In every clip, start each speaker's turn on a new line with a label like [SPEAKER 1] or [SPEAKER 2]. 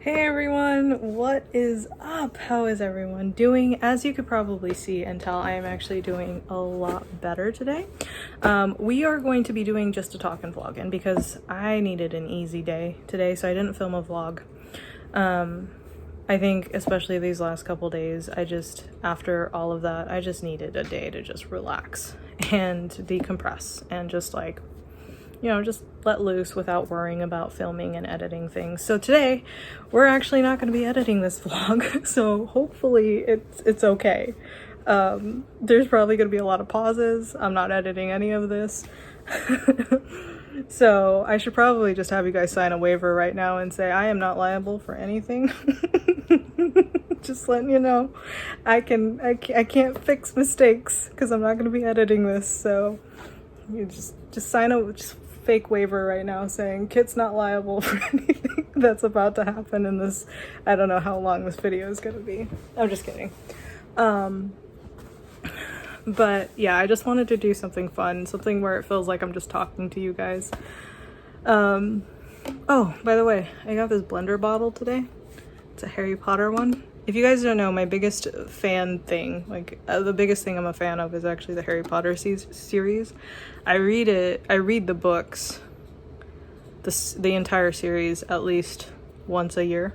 [SPEAKER 1] Hey everyone, what is up? How is everyone doing? As you could probably see and tell, I am actually doing a lot better today. We are going to be doing just a Talkin vlogging because I needed an easy day today, so I didn't film a vlog. I think especially these last couple days, after all of that, I just needed a day to just relax and decompress and just just let loose without worrying about filming and editing things. So today, we're actually not going to be editing this vlog, so hopefully it's okay. There's probably going to be a lot of pauses. I'm not editing any of this. So I should probably just have you guys sign a waiver right now and say I am not liable for anything. Just letting you know. I can't fix mistakes because I'm not going to be editing this, so you just sign a fake waiver right now saying Kit's not liable for anything that's about to happen in this. I don't know how long this video is gonna be. I'm just kidding. But yeah, I just wanted to do something fun, something where it feels like I'm just talking to you guys. Oh, by the way, I got this blender bottle today. It's a Harry Potter one. If you guys don't know, my biggest fan thing, the biggest thing I'm a fan of is actually the Harry Potter series. I read the books, the entire series at least once a year.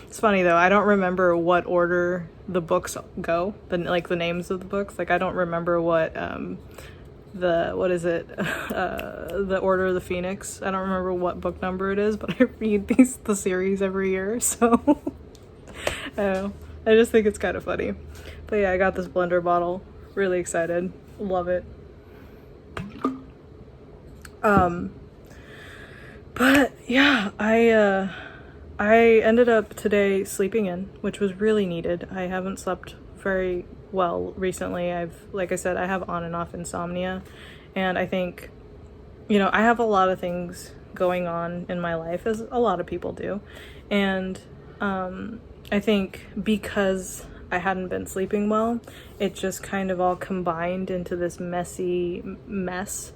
[SPEAKER 1] It's funny though, I don't remember what order the books go, the names of the books. I don't remember what, the Order of the Phoenix. I don't remember what book number it is, but I read the series every year, so... I just think it's kind of funny. But yeah, I got this blender bottle. Really excited. Love it. But yeah, I ended up today sleeping in, which was really needed. I haven't slept very well recently. Like I said, I have on and off insomnia, and I think, I have a lot of things going on in my life, as a lot of people do, and I think because I hadn't been sleeping well, it just kind of all combined into this messy mess.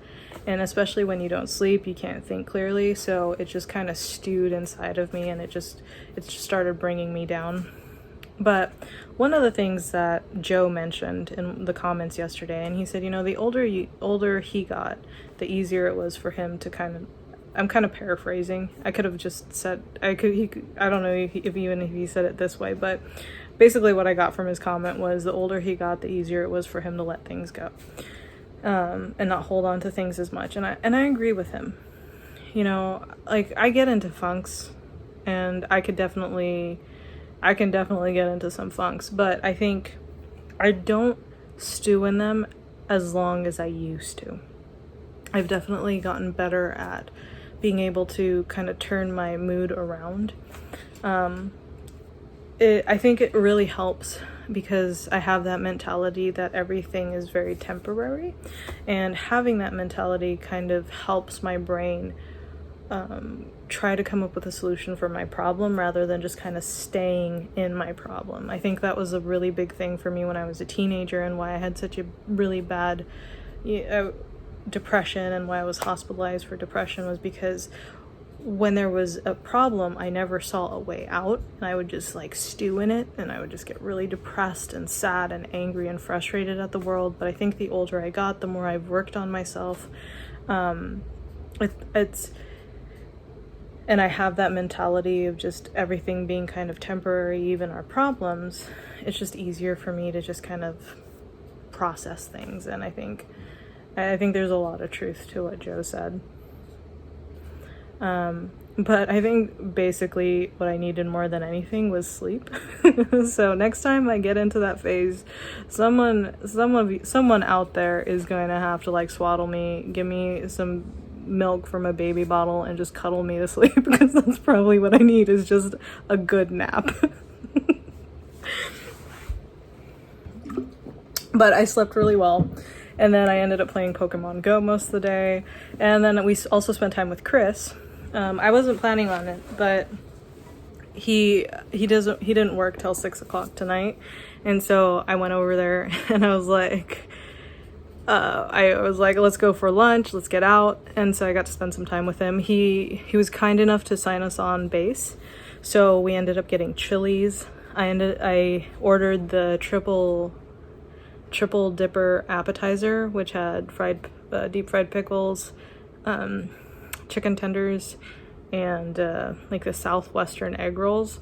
[SPEAKER 1] And especially when you don't sleep, you can't think clearly. So it just kind of stewed inside of me, and it just started bringing me down. But one of the things that Joe mentioned in the comments yesterday, and he said, the older he got, the easier it was for him to I'm kind of paraphrasing. I could have just said, I don't know if he said it this way, but basically what I got from his comment was the older he got, the easier it was for him to let things go, and not hold on to things as much. And I agree with him. I get into funks, and I can definitely get into some funks, but I think I don't stew in them as long as I used to. I've definitely gotten better at being able to kind of turn my mood around. I think it really helps because I have that mentality that everything is very temporary, and having that mentality kind of helps my brain try to come up with a solution for my problem rather than just kind of staying in my problem. I think that was a really big thing for me when I was a teenager, and why I had such a really bad depression, and why I was hospitalized for depression was because when there was a problem, I never saw a way out, and I would just stew in it, and I would just get really depressed and sad and angry and frustrated at the world. But I think the older I got, the more I've worked on myself. And I have that mentality of just everything being kind of temporary, even our problems. It's just easier for me to just kind of process things, and I think there's a lot of truth to what Joe said. But I think basically what I needed more than anything was sleep. So next time I get into that phase, someone out there is going to have to swaddle me, give me some milk from a baby bottle, and just cuddle me to sleep, because that's probably what I need, is just a good nap. But I slept really well. And then I ended up playing Pokemon Go most of the day. And then we also spent time with Chris. I wasn't planning on it, but he didn't work till 6 o'clock tonight. And so I went over there, and I was like, let's go for lunch, let's get out. And so I got to spend some time with him. He was kind enough to sign us on base. So we ended up getting chilies. I ordered the triple dipper appetizer, which had deep fried pickles, chicken tenders, and like the southwestern egg rolls,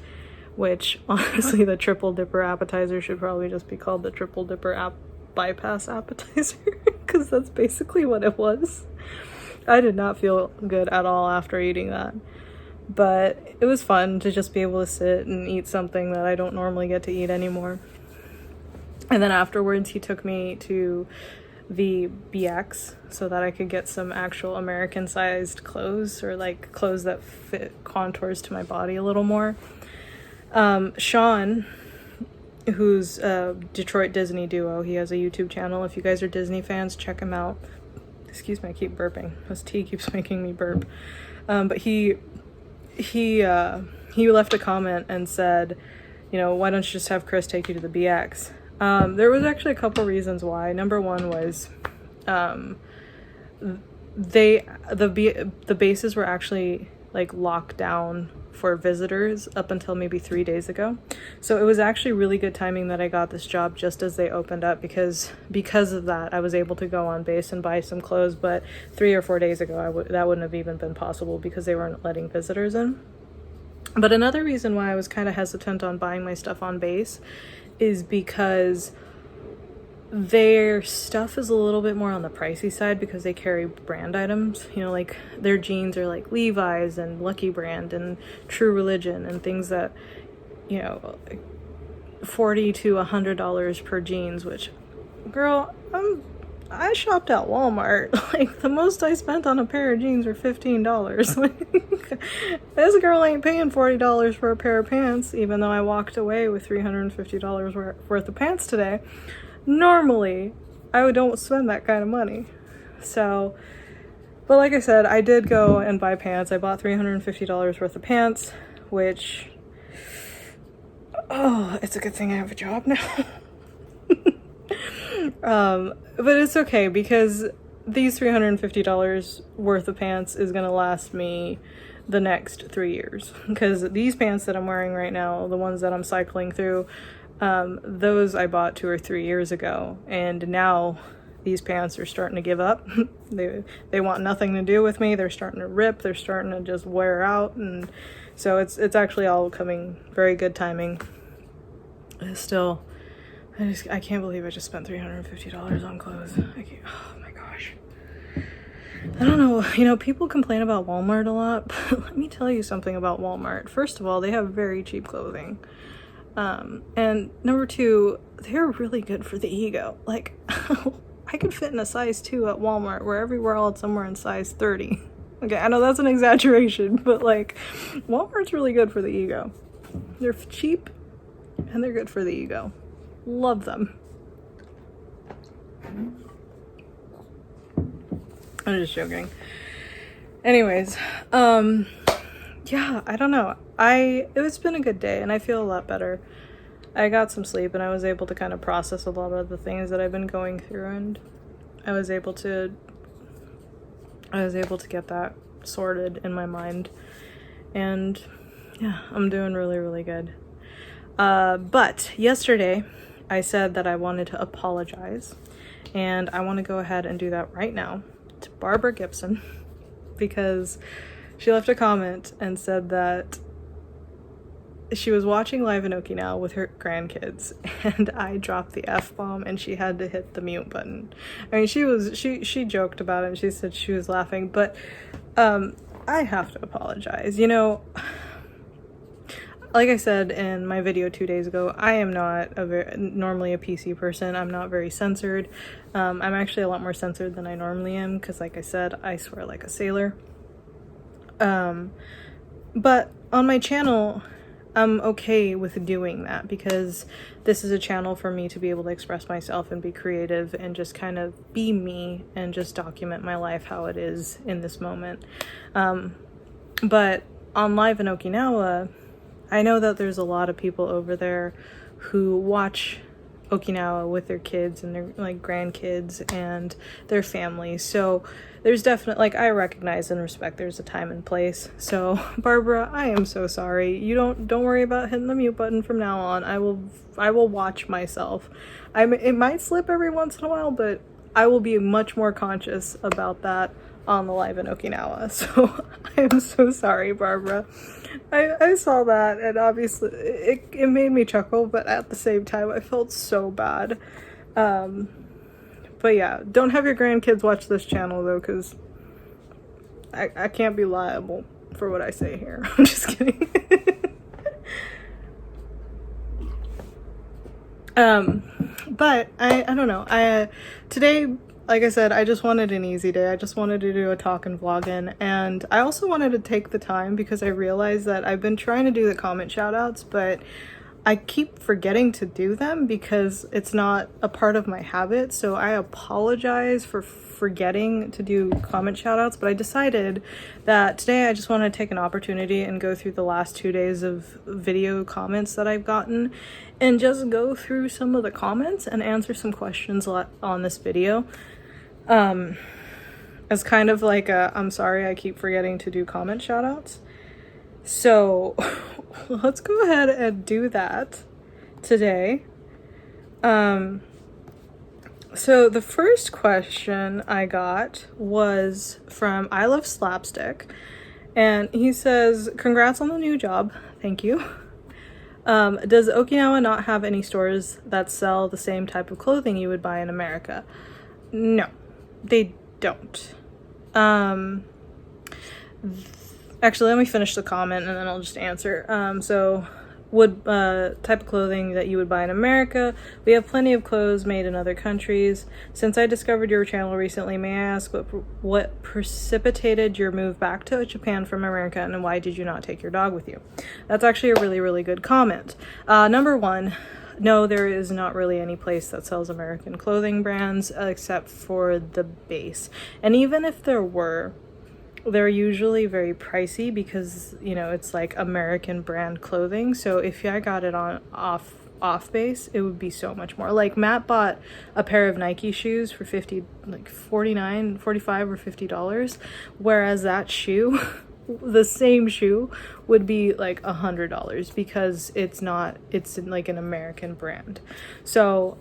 [SPEAKER 1] which honestly the triple dipper appetizer should probably just be called the triple dipper bypass appetizer, because that's basically what it was. I did not feel good at all after eating that, but it was fun to just be able to sit and eat something that I don't normally get to eat anymore. And then afterwards he took me to the BX so that I could get some actual American sized clothes, or like clothes that fit contours to my body a little more. Sean, who's a Detroit Disney duo, he has a YouTube channel. If you guys are Disney fans, check him out. Excuse me, I keep burping. This tea keeps making me burp. But he left a comment and said, you know, why don't you just have Chris take you to the BX? There was actually a couple reasons why. Number one was the bases were actually like locked down for visitors up until maybe 3 days ago. So it was actually really good timing that I got this job just as they opened up, because of that I was able to go on base and buy some clothes. But 3 or 4 days ago that wouldn't have even been possible because they weren't letting visitors in. But another reason why I was kind of hesitant on buying my stuff on base is because their stuff is a little bit more on the pricey side, because they carry brand items, you know, like their jeans are like Levi's and Lucky Brand and True Religion and things that, you know, $40 to $100 per jeans, which, girl, I shopped at Walmart. Like, the most I spent on a pair of jeans were $15. Like, this girl ain't paying $40 for a pair of pants, even though I walked away with $350 worth of pants today. Normally, I don't spend that kind of money. So, but like I said, I did go and buy pants. I bought $350 worth of pants, which, oh, it's a good thing I have a job now. But it's okay, because these $350 worth of pants is gonna last me the next 3 years. Because these pants that I'm wearing right now, the ones that I'm cycling through, those I bought 2 or 3 years ago, and now these pants are starting to give up. They want nothing to do with me. They're starting to rip. They're starting to just wear out, and so it's actually all coming very good timing. Still, I can't believe I just spent $350 on clothes. Oh my gosh. I don't know, you know, people complain about Walmart a lot, but let me tell you something about Walmart. First of all, they have very cheap clothing. And number two, they're really good for the ego. Like, I could fit in a size 2 at Walmart, where everywhere else somewhere in size 30. Okay, I know that's an exaggeration, but like, Walmart's really good for the ego. They're cheap and they're good for the ego. Love them. I'm just joking. Anyways, yeah, I don't know. It's been a good day and I feel a lot better. I got some sleep and I was able to kind of process a lot of the things that I've been going through, and I was able to get that sorted in my mind. And yeah, I'm doing really, really good. But yesterday I said that I wanted to apologize, and I want to go ahead and do that right now to Barbara Gibson, because she left a comment and said that she was watching Live in Okinawa with her grandkids, and I dropped the F-bomb and she had to hit the mute button. I mean, she joked about it and she said she was laughing, but I have to apologize. You know, like I said in my video 2 days ago, I am not normally a PC person. I'm not very censored. I'm actually a lot more censored than I normally am, because like I said, I swear like a sailor. But on my channel, I'm okay with doing that, because this is a channel for me to be able to express myself and be creative and just kind of be me and just document my life how it is in this moment. But on Live in Okinawa, I know that there's a lot of people over there who watch Okinawa with their kids and their like grandkids and their families. So there's definitely, like, I recognize and respect there's a time and place. So Barbara, I am so sorry. You don't worry about hitting the mute button from now on. I will watch myself. It might slip every once in a while, but I will be much more conscious about that on the live in Okinawa. So I am so sorry, Barbara. I saw that, and obviously it made me chuckle, but at the same time I felt so bad. But yeah, don't have your grandkids watch this channel though, because I can't be liable for what I say here. I'm just kidding. But I don't know. Today, like I said, I just wanted an easy day. I just wanted to do a Talkin Vloggin, and I also wanted to take the time because I realized that I've been trying to do the comment shoutouts, but I keep forgetting to do them because it's not a part of my habit. So I apologize for forgetting to do comment shoutouts, but I decided that today I just want to take an opportunity and go through the last 2 days of video comments that I've gotten and just go through some of the comments and answer some questions on this video. As kind of like I'm sorry I keep forgetting to do comment shoutouts. So let's go ahead and do that today. So the first question I got was from I Love Slapstick, and he says, congrats on the new job. Thank you. Does Okinawa not have any stores that sell the same type of clothing you would buy in America? No, they don't. Actually, let me finish the comment and then I'll just answer. So would type of clothing that you would buy in America. We have plenty of clothes made in other countries. Since I discovered your channel recently, may I ask what precipitated your move back to Japan from America, and why did you not take your dog with you? That's actually a really, really good comment. Number one, no, there is not really any place that sells American clothing brands except for the base. And even if there were, they're usually very pricey because, you know, it's like American brand clothing. So if I got it on off base, it would be so much more. Like Matt bought a pair of Nike shoes for $45 or $50, whereas that shoe, the same shoe, would be like $100 because it's like an American brand. So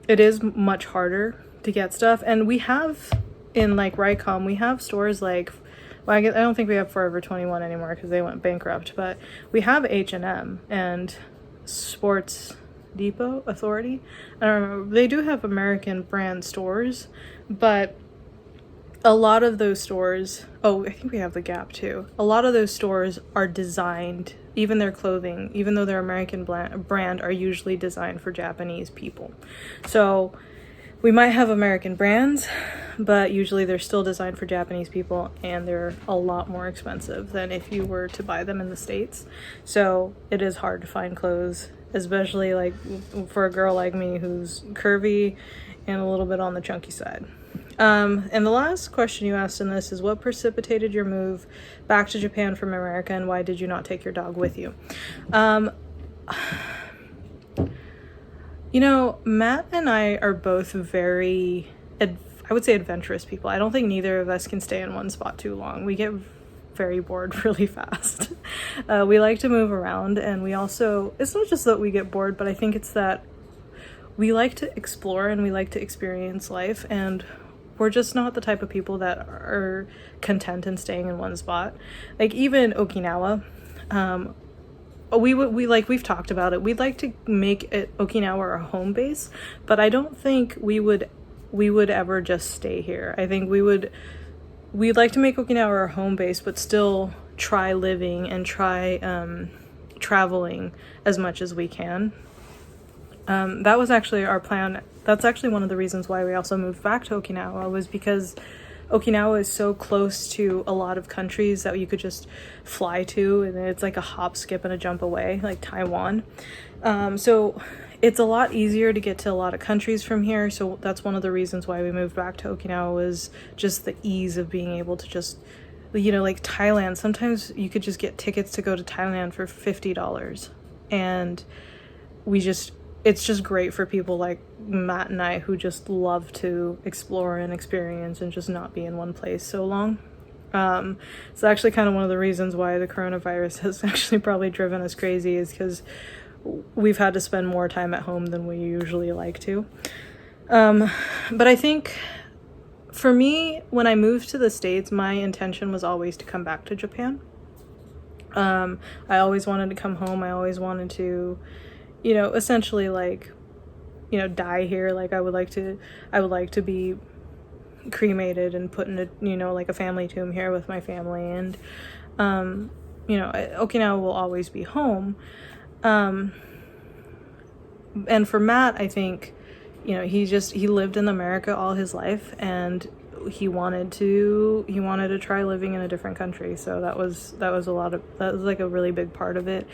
[SPEAKER 1] it is much harder to get stuff, and we have in like Rycom, we have stores like, well, I don't think we have Forever 21 anymore because they went bankrupt, but we have H&M and Sports Depot Authority. I don't remember. They do have American brand stores, but a lot of those stores, oh, I think we have the Gap too. A lot of those stores are designed, even their clothing, even though they're American brand, are usually designed for Japanese people. So we might have American brands, but usually they're still designed for Japanese people, and they're a lot more expensive than if you were to buy them in the States. So it is hard to find clothes, especially like for a girl like me who's curvy and a little bit on the chunky side. And the last question you asked in this is, what precipitated your move back to Japan from America, and why did you not take your dog with you? You know, Matt and I are both very, I would say, adventurous people. I don't think neither of us can stay in one spot too long. We get very bored really fast. We like to move around, and we also, it's not just that we get bored, but I think it's that we like to explore and we like to experience life, and we're just not the type of people that are content in staying in one spot. Like even Okinawa, we've talked about it. We'd like to make Okinawa our home base, but I don't think we would ever just stay here. I think we'd like to make Okinawa our home base, but still try living and try traveling as much as we can. That was actually our plan. That's actually one of the reasons why we also moved back to Okinawa, was because Okinawa is so close to a lot of countries that you could just fly to, and it's like a hop, skip, and a jump away, like Taiwan. So it's a lot easier to get to a lot of countries from here. So that's one of the reasons why we moved back to Okinawa, was just the ease of being able to just, you know, like Thailand. Sometimes you could just get tickets to go to Thailand for $50, and it's just great for people like Matt and I who just love to explore and experience and just not be in one place so long. It's actually kind of one of the reasons why the coronavirus has actually probably driven us crazy, is because we've had to spend more time at home than we usually like to. But I think for me, when I moved to the States, my intention was always to come back to Japan. I always wanted to come home. I always wanted to, you know, essentially like, you know, die here. Like I would like to be cremated and put in a, you know, like a family tomb here with my family. And, you know, Okinawa will always be home. And for Matt, I think, you know, he lived in America all his life, and he wanted to try living in a different country. So that was like a really big part of it.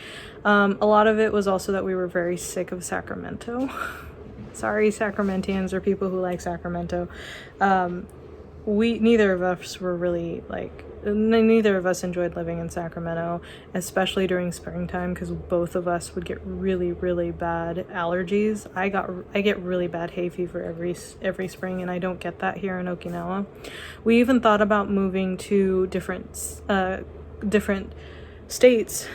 [SPEAKER 1] A lot of it was also that we were very sick of Sacramento. Sorry, Sacramentians or people who like Sacramento. Neither of us were really like, neither of us enjoyed living in Sacramento, especially during springtime, because both of us would get really, really bad allergies. I get really bad hay fever every spring, and I don't get that here in Okinawa. We even thought about moving to different states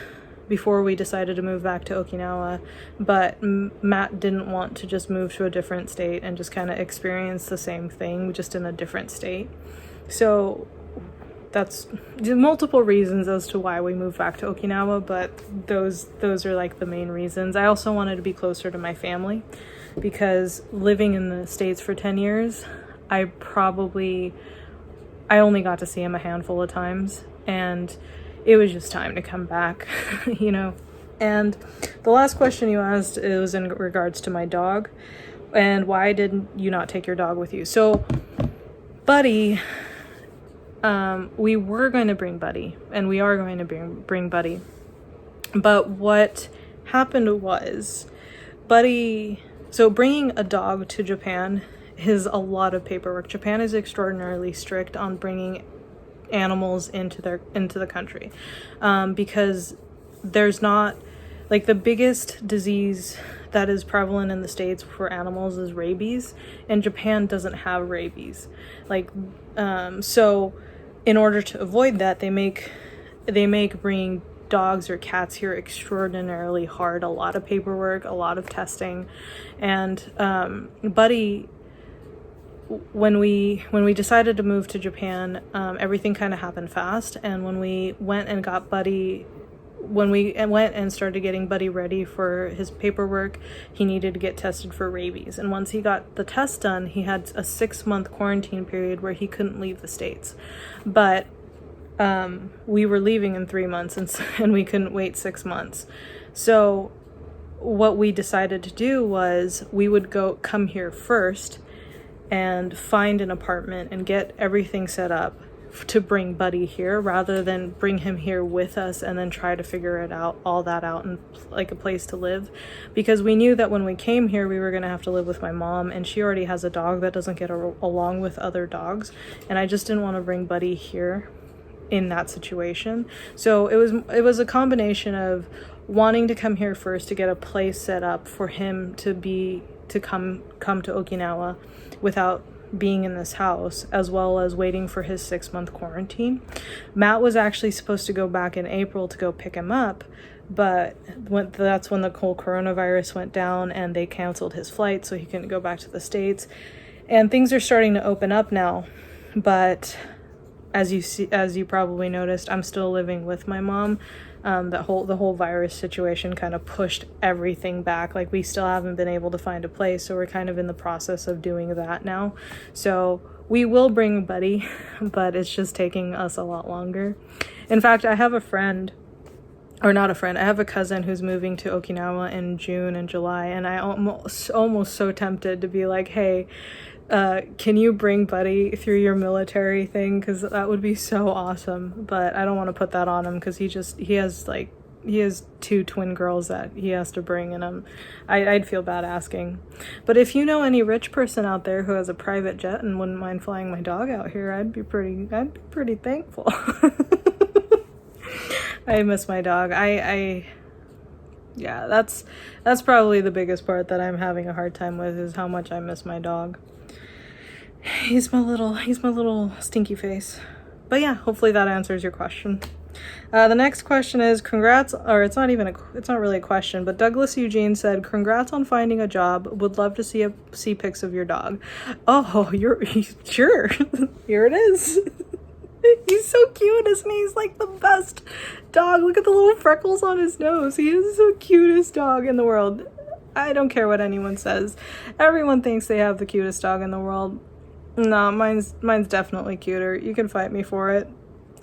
[SPEAKER 1] before we decided to move back to Okinawa, but Matt didn't want to just move to a different state and just kind of experience the same thing just in a different state. So that's multiple reasons as to why we moved back to Okinawa, but those are like the main reasons. I also wanted to be closer to my family, because living in the States for 10 years, I only got to see him a handful of times, and it was just time to come back, you know. And the last question you asked was in regards to my dog, and why didn't you not take your dog with you? So Buddy, we were going to bring Buddy, and we are going to bring Buddy. But what happened was, so bringing a dog to Japan is a lot of paperwork. Japan is extraordinarily strict on bringing animals into the country, because there's not, like, the biggest disease that is prevalent in the States for animals is rabies, and Japan doesn't have rabies. Like, so in order to avoid that, they make bringing dogs or cats here extraordinarily hard. A lot of paperwork, a lot of testing. And Buddy, when we decided to move to Japan, everything kind of happened fast. And when we went and got Buddy, when we went and started getting Buddy ready for his paperwork, he needed to get tested for rabies. And once he got the test done, he had a 6-month quarantine period where he couldn't leave the States. But we were leaving in 3 months, and we couldn't wait 6 months. So what we decided to do was we would come here first and find an apartment and get everything set up to bring Buddy here, rather than bring him here with us and then try to figure all that out and like a place to live. Because we knew that when we came here, we were going to have to live with my mom, and she already has a dog that doesn't get along with other dogs, and I just didn't want to bring Buddy here in that situation. So it was a combination of wanting to come here first to get a place set up for him to come to Okinawa without being in this house, as well as waiting for his 6-month quarantine. Matt was actually supposed to go back in April to go pick him up, but that's when the whole coronavirus went down and they canceled his flight, so he couldn't go back to the States. And things are starting to open up now, but as you probably noticed, I'm still living with my mom. The whole virus situation kind of pushed everything back. Like, we still haven't been able to find a place, so we're kind of in the process of doing that now. So we will bring Buddy, but it's just taking us a lot longer. In fact, I have a cousin who's moving to Okinawa in June and July, and I almost so tempted to be like, hey, can you bring Buddy through your military thing? Because that would be so awesome. But I don't want to put that on him, because he has 2 twin girls that he has to bring, and I'd feel bad asking. But if you know any rich person out there who has a private jet and wouldn't mind flying my dog out here, I'd be pretty thankful. I miss my dog. Yeah, that's probably the biggest part that I'm having a hard time with, is how much I miss my dog. He's my little stinky face. But yeah, hopefully that answers your question. The next question is congrats, or it's not really a question, but Douglas Eugene said, congrats on finding a job. Would love to see pics of your dog. Oh, sure. Here it is. He's so cute, isn't he? He's like the best dog. Look at the little freckles on his nose. He is the cutest dog in the world. I don't care what anyone says. Everyone thinks they have the cutest dog in the world. No, mine's definitely cuter. You can fight me for it.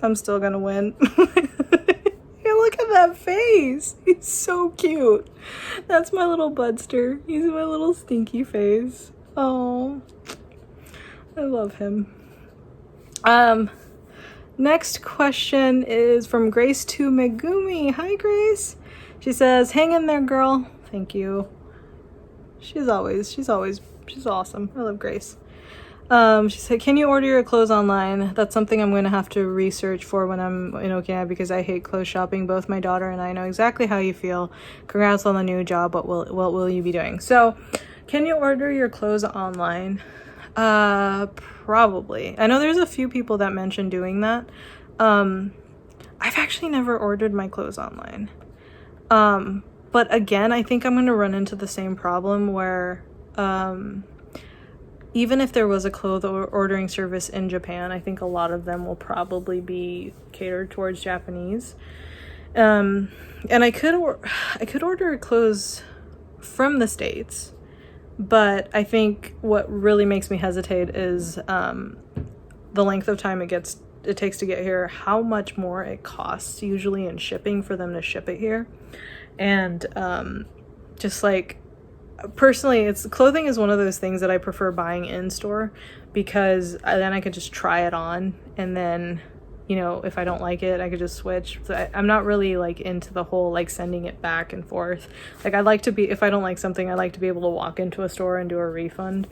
[SPEAKER 1] I'm still gonna win. Hey, look at that face. He's so cute. That's my little Budster. He's my little stinky face. Oh, I love him. Next question is from Grace to Megumi. Hi, Grace. She says, hang in there, girl. Thank you. She's awesome. I love Grace. She said, can you order your clothes online? That's something I'm going to have to research for when I'm in Okinawa, because I hate clothes shopping. Both my daughter and I know exactly how you feel. Congrats on the new job. What will you be doing? So, can you order your clothes online? Probably. I know there's a few people that mentioned doing that. I've actually never ordered my clothes online. But again, I think I'm going to run into the same problem where, even if there was a clothes ordering service in Japan, I think a lot of them will probably be catered towards Japanese. And I could order clothes from the States, but I think what really makes me hesitate is the length of time it takes to get here, how much more it costs usually in shipping for them to ship it here. And just like, personally, clothing is one of those things that I prefer buying in store, because then I could just try it on, and then, you know, if I don't like it, I could just switch. So I'm not really like into the whole like sending it back and forth. Like, if I don't like something, I like to be able to walk into a store and do a refund,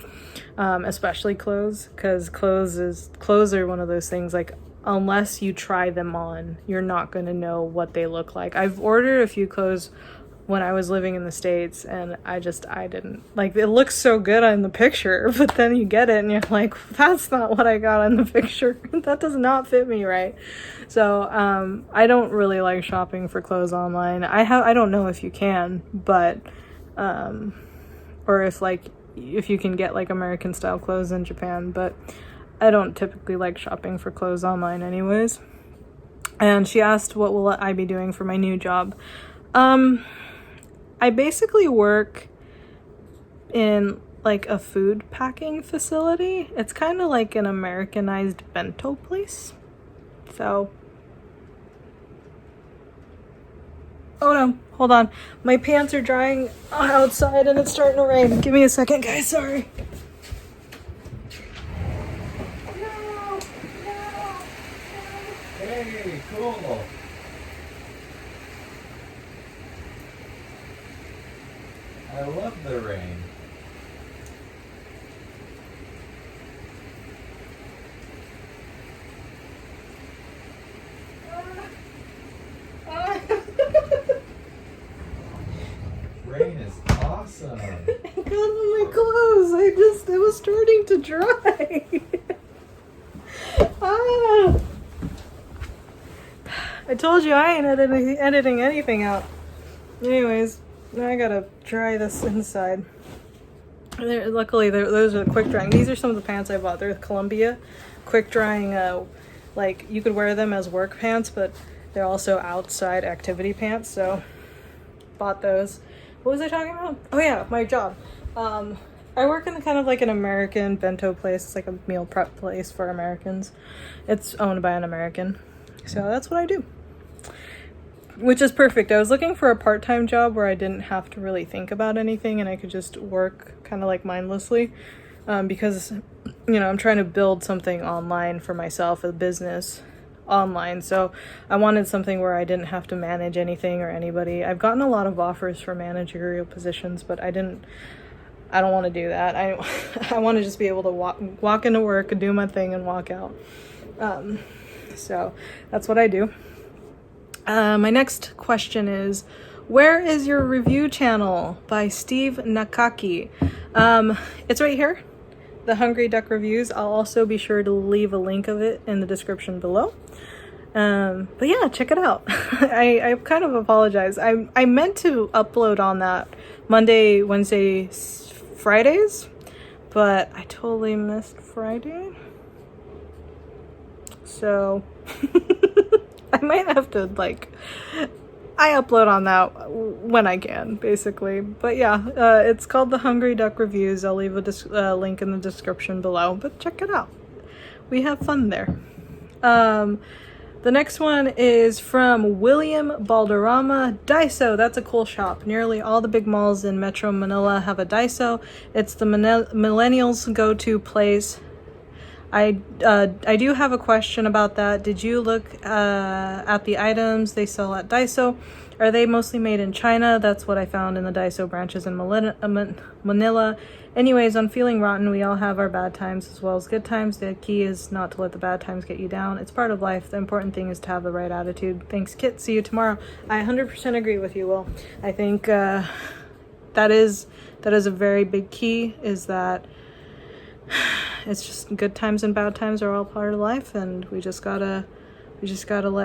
[SPEAKER 1] especially clothes, because clothes are one of those things, like, unless you try them on, you're not going to know what they look like. I've ordered a few clothes when I was living in the States, and I didn't like, it looks so good on the picture, but then you get it and you're like, that's not what I got on the picture. That does not fit me right. So I don't really like shopping for clothes online. I don't know if you can, but or if you can get like American style clothes in Japan, but I don't typically like shopping for clothes online anyways. And she asked, what will I be doing for my new job? I basically work in like a food packing facility. It's kind of like an Americanized bento place. So, oh no, hold on. My pants are drying outside and it's starting to rain. Give me a second, guys, sorry.
[SPEAKER 2] Hey, cool. I love the rain. Rain is awesome.
[SPEAKER 1] It got on my clothes. It was starting to dry. I told you I ain't editing anything out. Anyways, now I gotta dry this inside. Luckily, those are quick drying. These are some of the pants I bought. They're Columbia quick drying. Like, you could wear them as work pants, but they're also outside activity pants. So, bought those. What was I talking about? Oh yeah, my job. I work in kind of like an American bento place. It's like a meal prep place for Americans. It's owned by an American. So that's what I do. Which is perfect. I was looking for a part-time job where I didn't have to really think about anything and I could just work kind of like mindlessly. Because, you know, I'm trying to build something online for myself, a business online. So I wanted something where I didn't have to manage anything or anybody. I've gotten a lot of offers for managerial positions, but I don't want to do that. I want to just be able to walk into work, do my thing, and walk out. So that's what I do. My next question is, Where is your review channel by Steve Nakaki? It's right here, the Hungry Duck Reviews. I'll also be sure to leave a link of it in the description below. But yeah, check it out. I kind of apologize. I meant to upload on that Monday, Wednesday, Fridays, but I totally missed Friday. So I might have to I upload on that when I can, basically. But yeah, it's called the Hungry Duck Reviews. I'll leave a link in the description below, but check it out. We have fun there. The next one is from William Balderrama. Daiso, that's a cool shop. Nearly all the big malls in Metro Manila have a Daiso. It's the millennials' go-to place. I do have a question about that. Did you look at the items they sell at Daiso? Are they mostly made in China? That's what I found in the Daiso branches in Manila. Anyways, on Feeling Rotten, we all have our bad times as well as good times. The key is not to let the bad times get you down. It's part of life. The important thing is to have the right attitude. Thanks, Kit. See you tomorrow. I 100% agree with you, Will. I think that is a very big key, is that it's just good times and bad times are all part of life, and we just gotta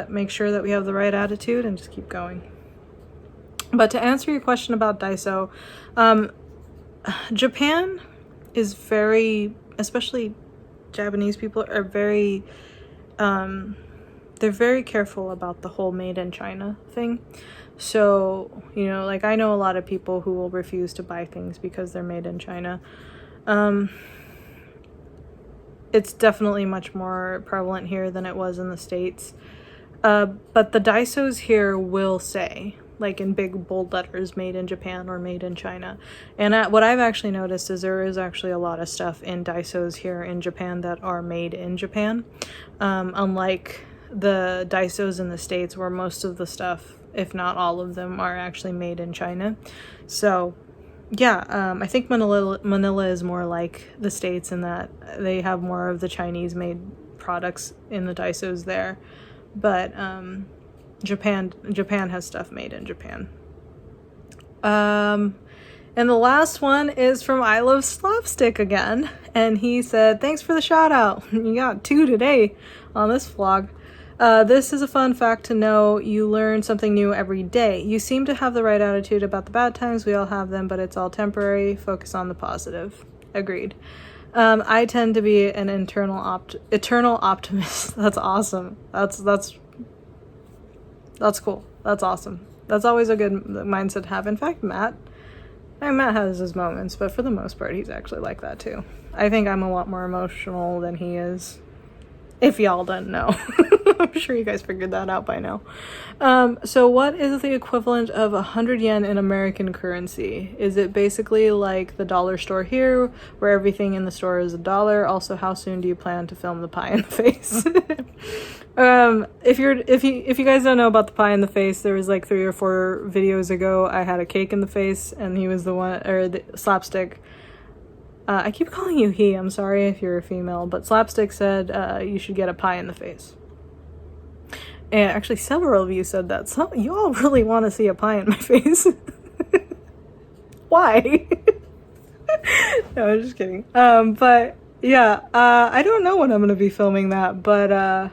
[SPEAKER 1] make sure that we have the right attitude and just keep going. But to answer your question about Daiso, Japan is very, especially Japanese people are very, they're very careful about the whole made in China thing. So, you know, like I know a lot of people who will refuse to buy things because they're made in China. It's definitely much more prevalent here than it was in the States. But the Daisos here will say, like in big bold letters, made in Japan or made in China. And what I've actually noticed is there is actually a lot of stuff in Daisos here in Japan that are made in Japan. Unlike the Daisos in the States, where most of the stuff, if not all of them, are actually made in China. So yeah, I think Manila is more like the States in that they have more of the Chinese made products in the Daisos there. But Japan has stuff made in Japan. And the last one is from I Love Slapstick again. And he said, thanks for the shout out. You got 2 today on this vlog. This is a fun fact to know. You learn something new every day. You seem to have the right attitude about the bad times. We all have them, but it's all temporary. Focus on the positive. Agreed. I tend to be an eternal optimist. That's awesome. That's cool. That's awesome. That's always a good mindset to have. In fact, Matt has his moments, but for the most part, he's actually like that too. I think I'm a lot more emotional than he is. If y'all didn't know. I'm sure you guys figured that out by now. So what is the equivalent of 100 yen in American currency? Is it basically like the dollar store here, where everything in the store is $1? Also, how soon do you plan to film the pie in the face? If you guys don't know about the pie in the face, there was like 3 or 4 videos ago, I had a cake in the face, and he was the one, or the Slapstick. I keep calling you he, I'm sorry if you're a female, but Slapstick said you should get a pie in the face. And actually several of you said that. So you all really want to see a pie in my face. Why? No, I'm just kidding. But yeah, I don't know when I'm going to be filming that, but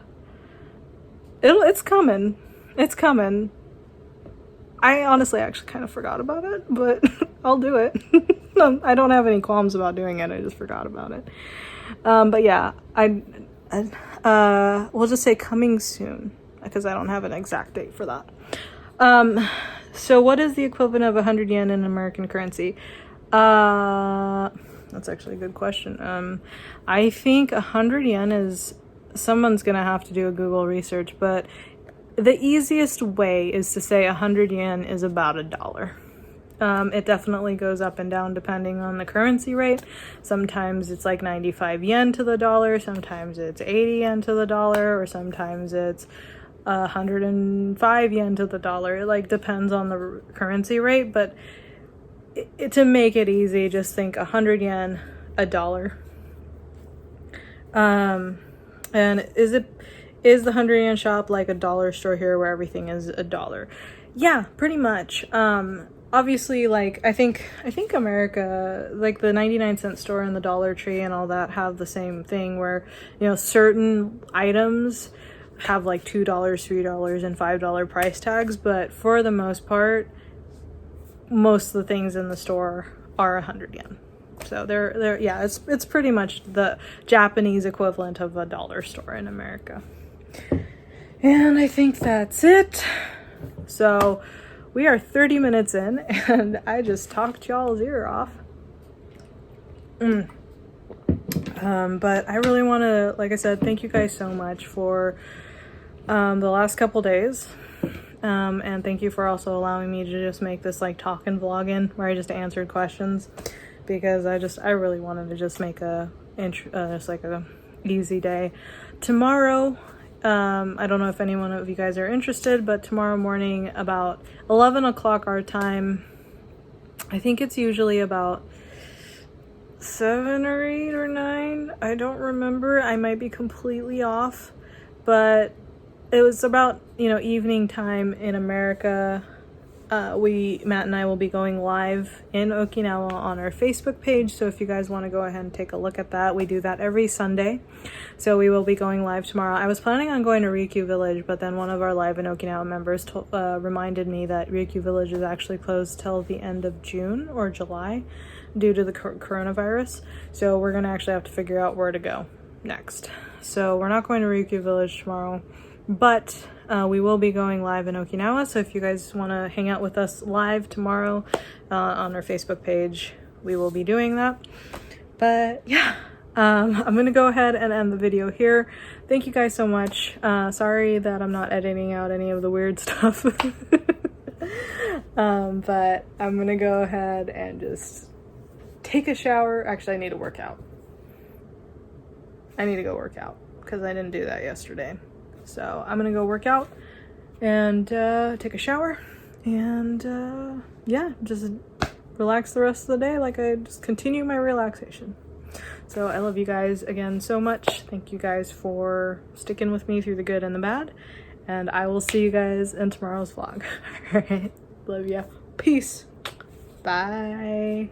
[SPEAKER 1] it's coming. It's coming. I honestly actually kind of forgot about it, but I'll do it. I don't have any qualms about doing it. I just forgot about it. But yeah, we'll just say coming soon, because I don't have an exact date for that. So what is the equivalent of 100 yen in American currency? That's actually a good question. I think 100 yen is, someone's gonna have to do a Google research, but the easiest way is to say 100 yen is about $1. It definitely goes up and down depending on the currency rate. Sometimes it's like 95 yen to the dollar, sometimes it's 80 yen to the dollar, or sometimes it's 105 yen to the dollar. It like depends on the currency rate, but to make it easy, just think 100 yen, $1. And is the 100 yen shop like a dollar store here where everything is $1? Yeah, pretty much. Obviously, like, I think America, like the 99-cent store and the Dollar Tree and all that have the same thing where, you know, certain items have like $2, $3, and $5 price tags, but for the most part, most of the things in the store are 100 yen. So they're yeah, it's pretty much the Japanese equivalent of a dollar store in America. And I think that's it. So we are 30 minutes in and I just talked y'all's ear off. But I really want to, like I said, thank you guys so much for the last couple days. And thank you for also allowing me to just make this like talking vlogging where I just answered questions, because I really wanted to just make just like a easy day. Tomorrow, I don't know if any one of you guys are interested, but tomorrow morning about 11 o'clock our time, I think it's usually about 7 or 8 or 9, I don't remember, I might be completely off, but it was about, you know, evening time in America. Matt and I will be going live in Okinawa on our Facebook page. So if you guys want to go ahead and take a look at that, we do that every Sunday. So we will be going live tomorrow. I was planning on going to Ryukyu Village, but then one of our Live in Okinawa members reminded me that Ryukyu Village is actually closed till the end of June or July due to the coronavirus. So we're going to actually have to figure out where to go next. So we're not going to Ryukyu Village tomorrow, but we will be going live in Okinawa. So if you guys want to hang out with us live tomorrow on our Facebook page, we will be doing that. But yeah, I'm going to go ahead and end the video here. Thank you guys so much. Sorry that I'm not editing out any of the weird stuff. But I'm going to go ahead and just take a shower. Actually, I need to work out. I need to go work out because I didn't do that yesterday. So I'm gonna go work out and take a shower and yeah, just relax the rest of the day. Like I just continue my relaxation. So I love you guys again so much. Thank you guys for sticking with me through the good and the bad, and I will see you guys in tomorrow's vlog. All right, love ya. Peace. Bye.